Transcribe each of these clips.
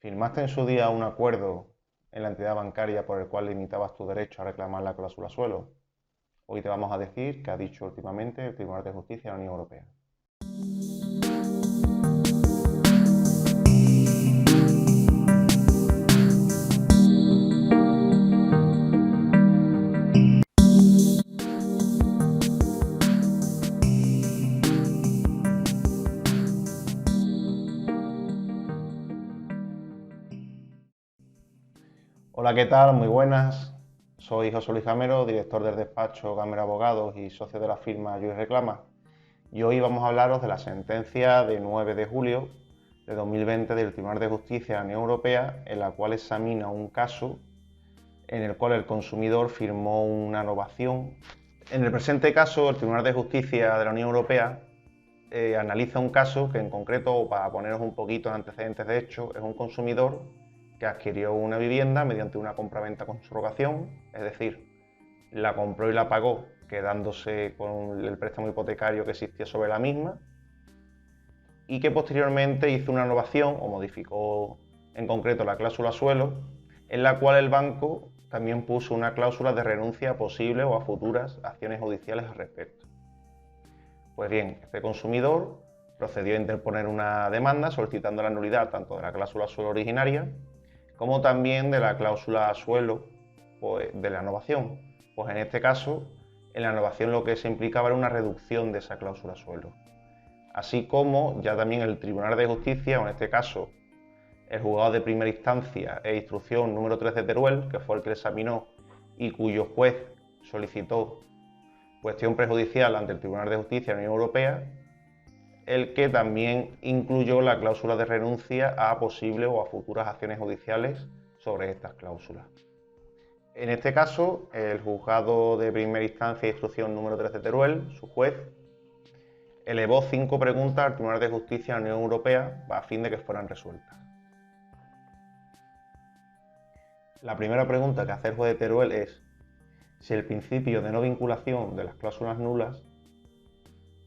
¿Firmaste en su día un acuerdo en la entidad bancaria por el cual limitabas tu derecho a reclamar la cláusula suelo? Hoy te vamos a decir qué ha dicho últimamente el Tribunal de Justicia de la Unión Europea. Hola, ¿qué tal? Muy buenas. Soy José Luis Gamero, director del despacho Gamero Abogados y socio de la firma Juris Reclama. Y hoy vamos a hablaros de la sentencia de 9 de julio de 2020 del Tribunal de Justicia de la Unión Europea, en la cual examina un caso en el cual el consumidor firmó una novación. En el presente caso, el Tribunal de Justicia de la Unión Europea analiza un caso que en concreto, para poneros un poquito en antecedentes de hecho, es un consumidor que adquirió una vivienda mediante una compraventa con subrogación, es decir, la compró y la pagó quedándose con el préstamo hipotecario que existía sobre la misma, y que posteriormente hizo una novación o modificó en concreto la cláusula suelo, en la cual el banco también puso una cláusula de renuncia a posibles o a futuras acciones judiciales al respecto. Pues bien, este consumidor procedió a interponer una demanda solicitando la nulidad tanto de la cláusula suelo originaria como también de la cláusula suelo pues, de la novación. Pues en este caso, en la novación lo que se implicaba era una reducción de esa cláusula suelo. Así como ya también el Tribunal de Justicia, o en este caso el Juzgado de Primera Instancia e Instrucción número 3 de Teruel, que fue el que examinó y cuyo juez solicitó cuestión prejudicial ante el Tribunal de Justicia de la Unión Europea, el que también incluyó la cláusula de renuncia a posibles o a futuras acciones judiciales sobre estas cláusulas. En este caso, el Juzgado de Primera Instancia e Instrucción número 3 de Teruel, su juez, elevó 5 preguntas al Tribunal de Justicia de la Unión Europea a fin de que fueran resueltas. La primera pregunta que hace el juez de Teruel es si el principio de no vinculación de las cláusulas nulas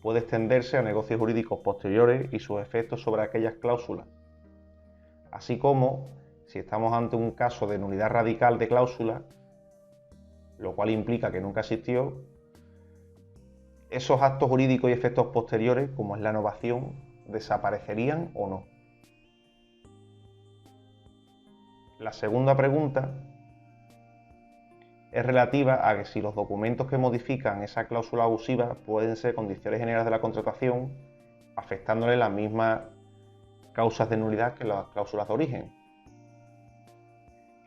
puede extenderse a negocios jurídicos posteriores y sus efectos sobre aquellas cláusulas, así como si estamos ante un caso de nulidad radical de cláusula, lo cual implica que nunca existió, esos actos jurídicos y efectos posteriores, como es la novación, desaparecerían o no. La segunda pregunta es relativa a que si los documentos que modifican esa cláusula abusiva pueden ser condiciones generales de la contratación, afectándole las mismas causas de nulidad que las cláusulas de origen.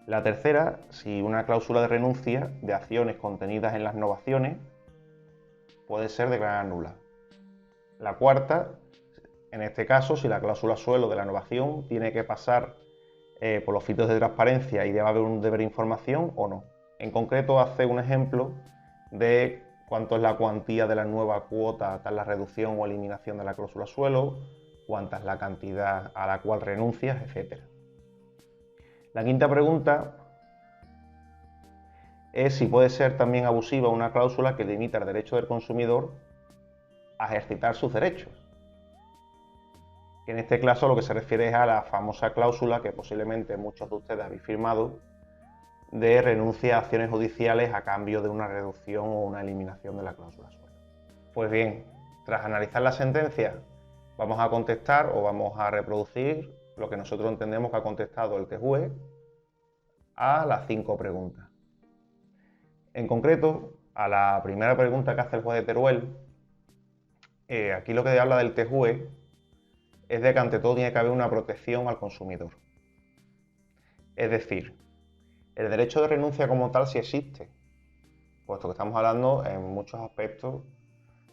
La tercera, si una cláusula de renuncia de acciones contenidas en las novaciones puede ser declarada nula. La cuarta, en este caso, si la cláusula suelo de la novación tiene que pasar por los filtros de transparencia y debe haber un deber de información o no. En concreto, hace un ejemplo de cuánto es la cuantía de la nueva cuota tras la reducción o eliminación de la cláusula suelo, cuánta es la cantidad a la cual renuncias, etc. La quinta pregunta es si puede ser también abusiva una cláusula que limita el derecho del consumidor a ejercitar sus derechos. Que en este caso lo que se refiere es a la famosa cláusula que posiblemente muchos de ustedes habéis firmado de renuncia a acciones judiciales a cambio de una reducción o una eliminación de la cláusula suelo. Pues bien, tras analizar la sentencia, vamos a contestar o vamos a reproducir lo que nosotros entendemos que ha contestado el TJUE a las 5 preguntas. En concreto, a la primera pregunta que hace el juez de Teruel, aquí lo que habla del TJUE es de que ante todo tiene que haber una protección al consumidor. Es decir, el derecho de renuncia como tal sí existe, puesto que estamos hablando en muchos aspectos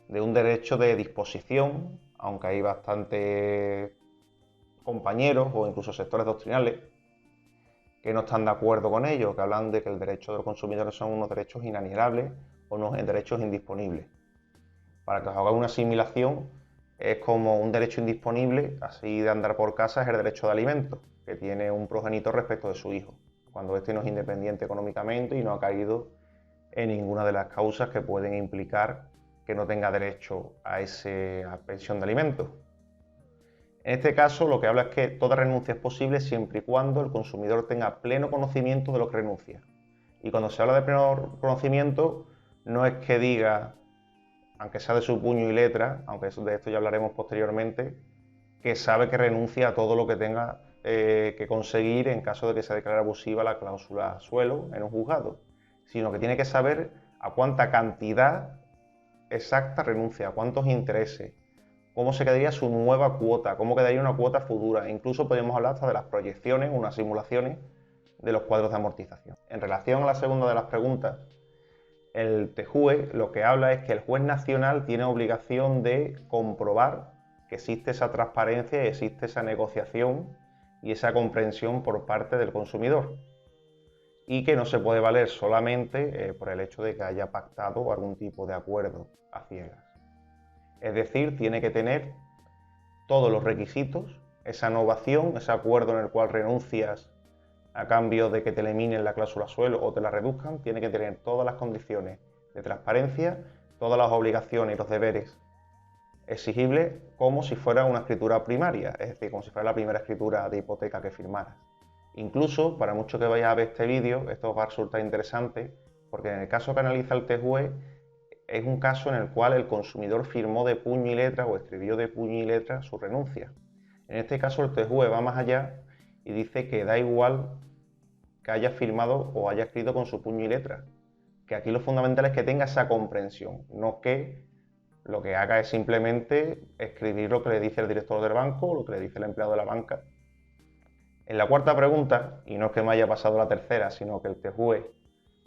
de un derecho de disposición, aunque hay bastantes compañeros o incluso sectores doctrinales que no están de acuerdo con ello, que hablan de que el derecho de los consumidores son unos derechos inalienables o unos derechos indisponibles. Para que os haga una asimilación, es como un derecho indisponible, así de andar por casa, es el derecho de alimento, que tiene un progenitor respecto de su hijo, cuando éste no es independiente económicamente y no ha caído en ninguna de las causas que pueden implicar que no tenga derecho a esa pensión de alimentos. En este caso, lo que habla es que toda renuncia es posible siempre y cuando el consumidor tenga pleno conocimiento de lo que renuncia. Y cuando se habla de pleno conocimiento, no es que diga, aunque sea de su puño y letra, aunque de esto ya hablaremos posteriormente, que sabe que renuncia a todo lo que tenga que conseguir en caso de que se declare abusiva la cláusula suelo en un juzgado, sino que tiene que saber a cuánta cantidad exacta renuncia, a cuántos intereses, cómo se quedaría su nueva cuota, cómo quedaría una cuota futura. Incluso podemos hablar hasta de las proyecciones, unas simulaciones de los cuadros de amortización. En relación a la segunda de las preguntas, el TJUE lo que habla es que el juez nacional tiene obligación de comprobar que existe esa transparencia y existe esa negociación y esa comprensión por parte del consumidor, y que no se puede valer solamente por el hecho de que haya pactado algún tipo de acuerdo a ciegas. Es decir, tiene que tener todos los requisitos, esa novación, ese acuerdo en el cual renuncias a cambio de que te eliminen la cláusula suelo o te la reduzcan, tiene que tener todas las condiciones de transparencia, todas las obligaciones y los deberes exigibles como si fuera una escritura primaria, es decir, como si fuera la primera escritura de hipoteca que firmaras. Incluso, para mucho que vayas a ver este vídeo, esto va a resultar interesante, porque en el caso que analiza el TJUE, es un caso en el cual el consumidor firmó de puño y letra o escribió de puño y letra su renuncia. En este caso el TJUE va más allá y dice que da igual que haya firmado o haya escrito con su puño y letra, que aquí lo fundamental es que tenga esa comprensión, no que lo que haga es simplemente escribir lo que le dice el director del banco o lo que le dice el empleado de la banca. En la cuarta pregunta, y no es que me haya pasado la tercera, sino que el TJUE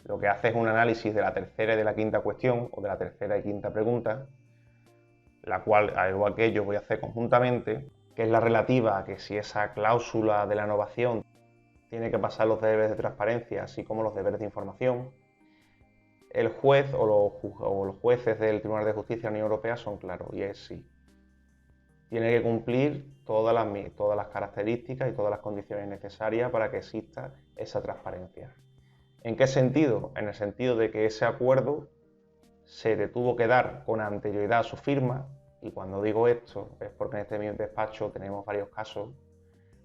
lo que hace es un análisis de la tercera y de la quinta cuestión, o de la tercera y quinta pregunta, la cual, al igual que yo, voy a hacer conjuntamente, que es la relativa a que si esa cláusula de la innovación tiene que pasar los deberes de transparencia, así como los deberes de información. El juez o los jueces del Tribunal de Justicia de la Unión Europea son claros, y es sí. Tiene que cumplir todas las características y todas las condiciones necesarias para que exista esa transparencia. ¿En qué sentido? En el sentido de que ese acuerdo se le tuvo que dar con anterioridad a su firma, y cuando digo esto es porque en este mismo despacho tenemos varios casos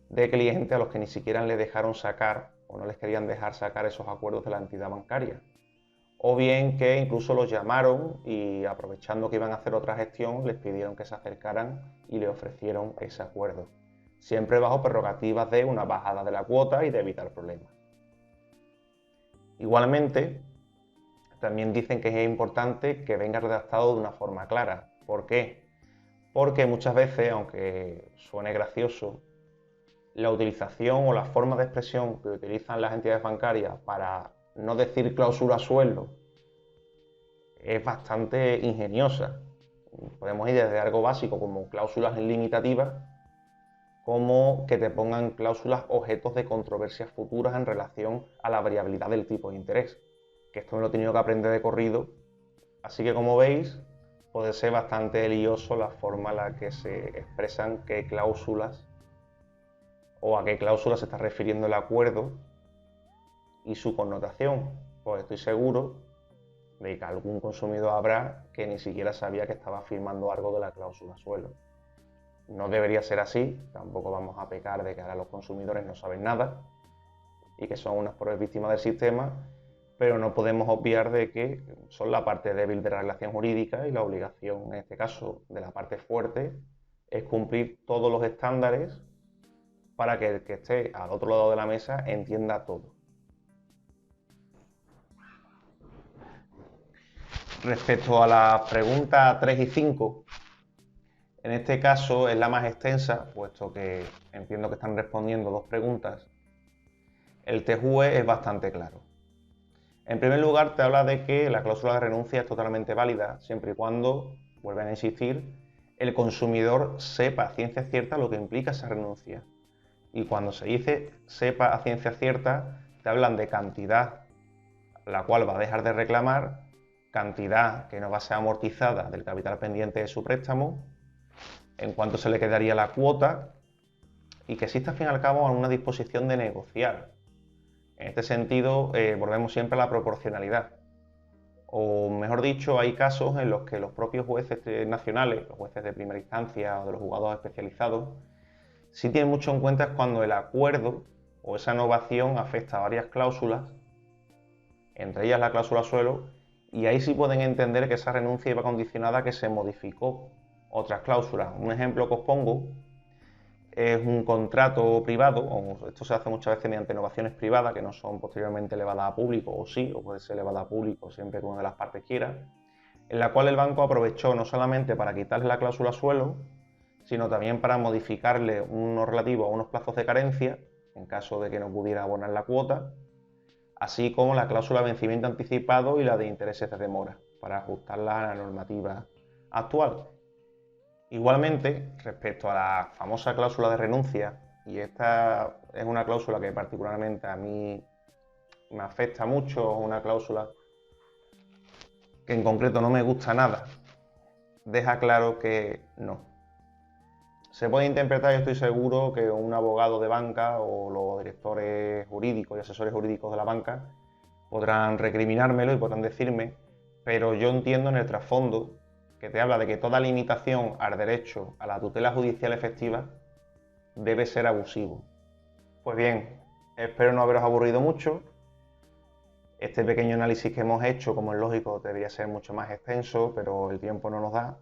de clientes a los que ni siquiera les dejaron sacar o no les querían dejar sacar esos acuerdos de la entidad bancaria. O bien que incluso los llamaron y, aprovechando que iban a hacer otra gestión, les pidieron que se acercaran y le ofrecieron ese acuerdo. Siempre bajo prerrogativas de una bajada de la cuota y de evitar problemas. Igualmente, también dicen que es importante que venga redactado de una forma clara. ¿Por qué? Porque muchas veces, aunque suene gracioso, la utilización o la forma de expresión que utilizan las entidades bancarias para no decir cláusula suelo es bastante ingeniosa. Podemos ir desde algo básico como cláusulas limitativas, como que te pongan cláusulas objetos de controversias futuras en relación a la variabilidad del tipo de interés, que esto me lo he tenido que aprender de corrido, así que como veis puede ser bastante lioso la forma en la que se expresan qué cláusulas o a qué cláusula se está refiriendo el acuerdo y su connotación, pues estoy seguro de que algún consumidor habrá que ni siquiera sabía que estaba firmando algo de la cláusula suelo. No debería ser así, tampoco vamos a pecar de que ahora los consumidores no saben nada y que son unas pobres víctimas del sistema, pero no podemos obviar de que son la parte débil de la relación jurídica y la obligación, en este caso, de la parte fuerte, es cumplir todos los estándares para que el que esté al otro lado de la mesa entienda todo. Respecto a las preguntas 3 y 5, en este caso es la más extensa, puesto que entiendo que están respondiendo dos preguntas. El TJUE es bastante claro. En primer lugar, te habla de que la cláusula de renuncia es totalmente válida, siempre y cuando, vuelven a insistir, el consumidor sepa a ciencia cierta lo que implica esa renuncia. Y cuando se dice sepa a ciencia cierta, te hablan de cantidad la cual va a dejar de reclamar, cantidad que no va a ser amortizada del capital pendiente de su préstamo, en cuanto se le quedaría la cuota, y que existe al fin y al cabo una disposición de negociar. En este sentido, volvemos siempre a la proporcionalidad. O mejor dicho, hay casos en los que los propios jueces nacionales, los jueces de primera instancia o de los juzgados especializados, Sí tiene mucho en cuenta es cuando el acuerdo o esa novación afecta a varias cláusulas, entre ellas la cláusula suelo, y ahí sí pueden entender que esa renuncia iba condicionada a que se modificó otras cláusulas. Un ejemplo que os pongo es un contrato privado, o esto se hace muchas veces mediante innovaciones privadas que no son posteriormente elevadas a público, o sí, o puede ser elevada a público siempre que una de las partes quiera, en la cual el banco aprovechó no solamente para quitarle la cláusula suelo, sino también para modificarle uno relativo a unos plazos de carencia, en caso de que no pudiera abonar la cuota, así como la cláusula de vencimiento anticipado y la de intereses de demora, para ajustarla a la normativa actual. Igualmente, respecto a la famosa cláusula de renuncia, y esta es una cláusula que particularmente a mí me afecta mucho, es una cláusula que en concreto no me gusta nada, deja claro que no. Se puede interpretar, yo estoy seguro, que un abogado de banca o los directores jurídicos y asesores jurídicos de la banca podrán recriminármelo y podrán decirme, pero yo entiendo en el trasfondo que te habla de que toda limitación al derecho a la tutela judicial efectiva debe ser abusivo. Pues bien, espero no haberos aburrido mucho. Este pequeño análisis que hemos hecho, como es lógico, debería ser mucho más extenso, pero el tiempo no nos da.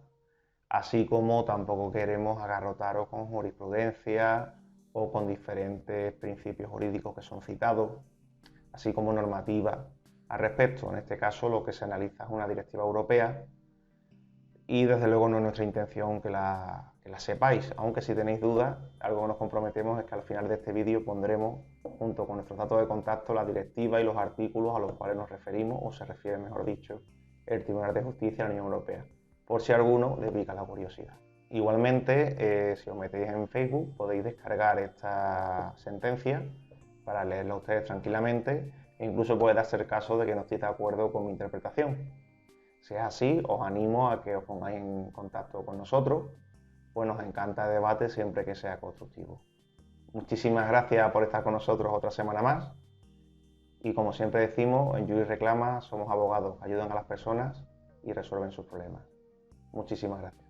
Así como tampoco queremos agarrotaros con jurisprudencia o con diferentes principios jurídicos que son citados, así como normativa al respecto. En este caso lo que se analiza es una directiva europea y desde luego no es nuestra intención que la sepáis, aunque si tenéis dudas, algo que nos comprometemos es que al final de este vídeo pondremos, junto con nuestros datos de contacto, la directiva y los artículos a los cuales nos referimos, o se refiere, mejor dicho, el Tribunal de Justicia de la Unión Europea, por si a alguno le pica la curiosidad. Igualmente, si os metéis en Facebook, podéis descargar esta sentencia para leerla ustedes tranquilamente e incluso puede darse el caso de que no estéis de acuerdo con mi interpretación. Si es así, os animo a que os pongáis en contacto con nosotros, pues nos encanta el debate siempre que sea constructivo. Muchísimas gracias por estar con nosotros otra semana más y como siempre decimos, en Juris Reclama somos abogados, ayudan a las personas y resuelven sus problemas. Muchísimas gracias.